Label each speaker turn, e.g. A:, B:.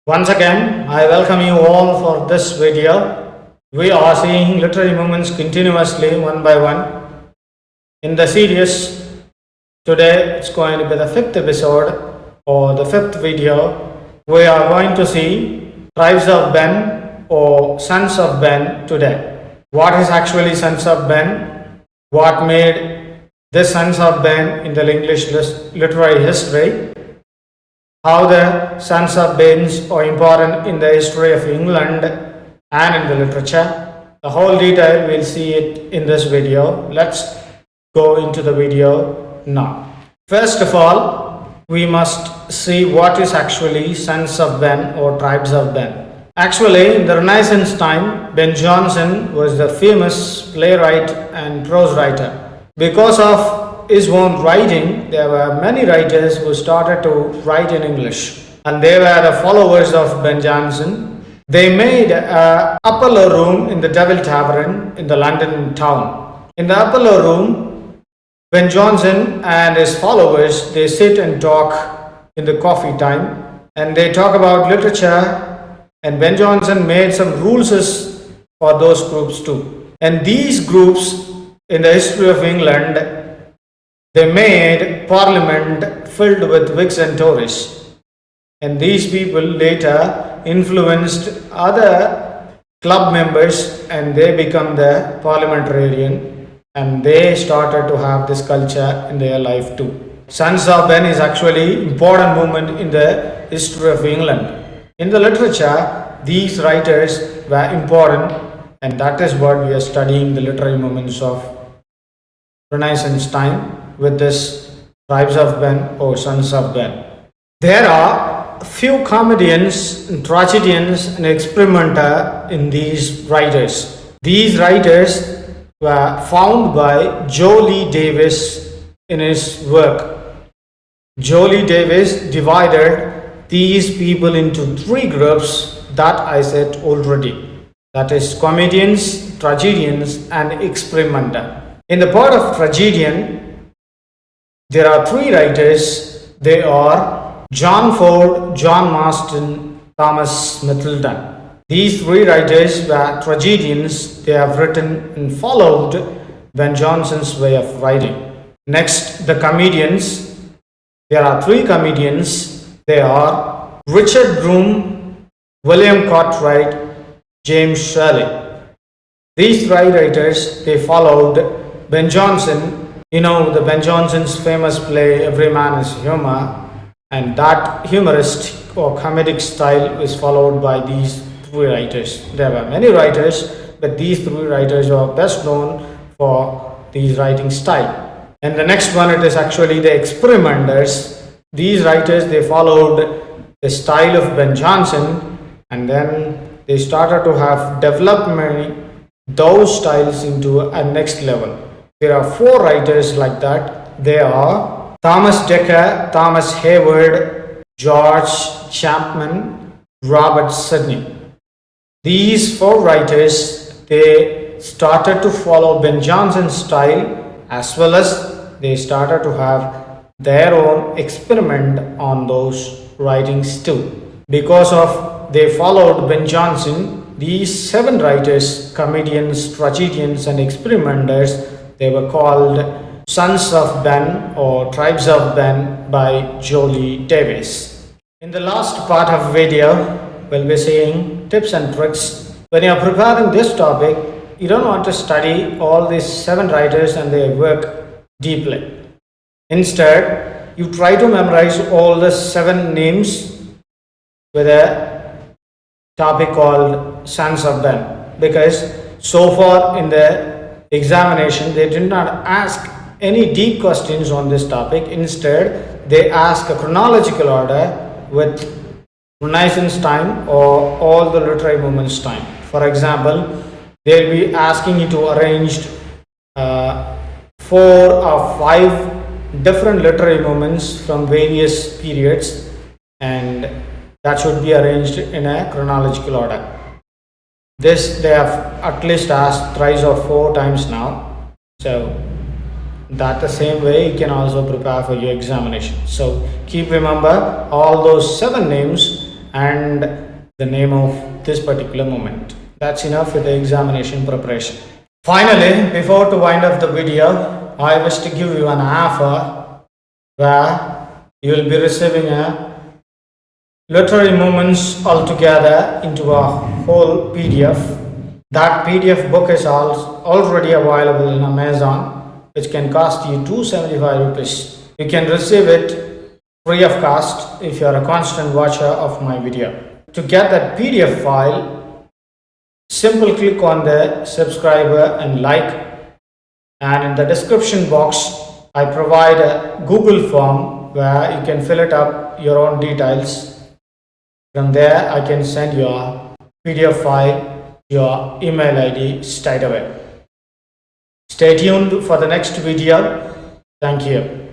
A: Once again, I welcome you all for this video. We are seeing literary movements continuously one by one. In the series, today it's going to be the fifth episode or the fifth video. We are going to see Tribes of Ben or Sons of Ben today. What is actually Sons of Ben? What made the Sons of Ben in the English literary history? How the sons of Baines are important in the history of England and in the literature. The whole detail we'll see it in this video. Let's go into the video now. First of all, we must see what is actually Sons of Ben or Tribes of Ben. Actually, in the Renaissance time, Ben Jonson was the famous playwright and prose writer. Because of his own writing, there were many writers who started to write in English, and they were the followers of Ben Jonson. They made an upper room in the Devil Tavern in the London town. In the upper room, Ben Jonson and his followers, they sit and talk in the coffee time, and they talk about literature, and Ben Jonson made some rules for those groups too. And these groups in the history of England, they made parliament filled with Whigs and Tories. And these people later influenced other club members and they become the parliamentarian, and they started to have this culture in their life too. Sons of Ben is actually important movement in the history of England. In the literature, these writers were important, and that is what we are studying, the literary movements of Renaissance time with this Tribes of Ben or Sons of Ben. There are a few comedians and tragedians and experimenter in these writers. These writers were found by Jolie Davis in his work. Jolie Davis divided these people into three groups that I said already. That is comedians, tragedians and experimenter. In the part of tragedian, there are three writers. They are John Ford, John Marston, Thomas Middleton. These three writers were tragedians. They have written and followed Ben Jonson's way of writing. Next, the comedians. There are three comedians. They are Richard Broome, William Cartwright, James Shirley. These three writers, they followed Ben Jonson. You know, the Ben Jonson's famous play Every Man is Humor, and that humoristic or comedic style is followed by these three writers. There were many writers, but these three writers are best known for these writing style. And the next one, it is actually the experimenters. These writers, they followed the style of Ben Jonson, and then they started to have development those styles into a next level. There are four writers like that. They are Thomas Dekker, Thomas Hayward, George Chapman, Robert Sidney. These four writers, they started to follow Ben Jonson's style, as well as they started to have their own experiment on those writings too. Because of they followed Ben Jonson, these seven writers, comedians, tragedians and experimenters, they were called Sons of Ben or Tribes of Ben by Jolie Davis. In the last part of the video, we'll be seeing tips and tricks. When you are preparing this topic, you don't want to study all these seven writers and their work deeply. Instead, you try to memorize all the seven names with a topic called Sons of Ben, because so far in the examination they did not ask any deep questions on this topic. Instead, they ask a chronological order with Renaissance time or all the literary movements time. For example, they'll be asking you to arrange 4 or 5 different literary movements from various periods, and that should be arranged in a chronological order. This they have at least asked thrice or 4 times now. So that the same way you can also prepare for your examination. So keep remember all those 7 names and the name of this particular moment. That's enough for the examination preparation. Finally, before to wind up the video, I wish to give you an offer where you will be receiving a literary moments altogether into a whole PDF. That PDF book is already available in Amazon, which can cost you 275 rupees. You can receive it free of cost if you are a constant watcher of my video. To get that PDF file, simply click on the subscriber and like, and in the description box I provide a Google form where you can fill it up your own details. From there I can send your PDF file to your email ID straight away. Stay tuned for the next video. Thank you.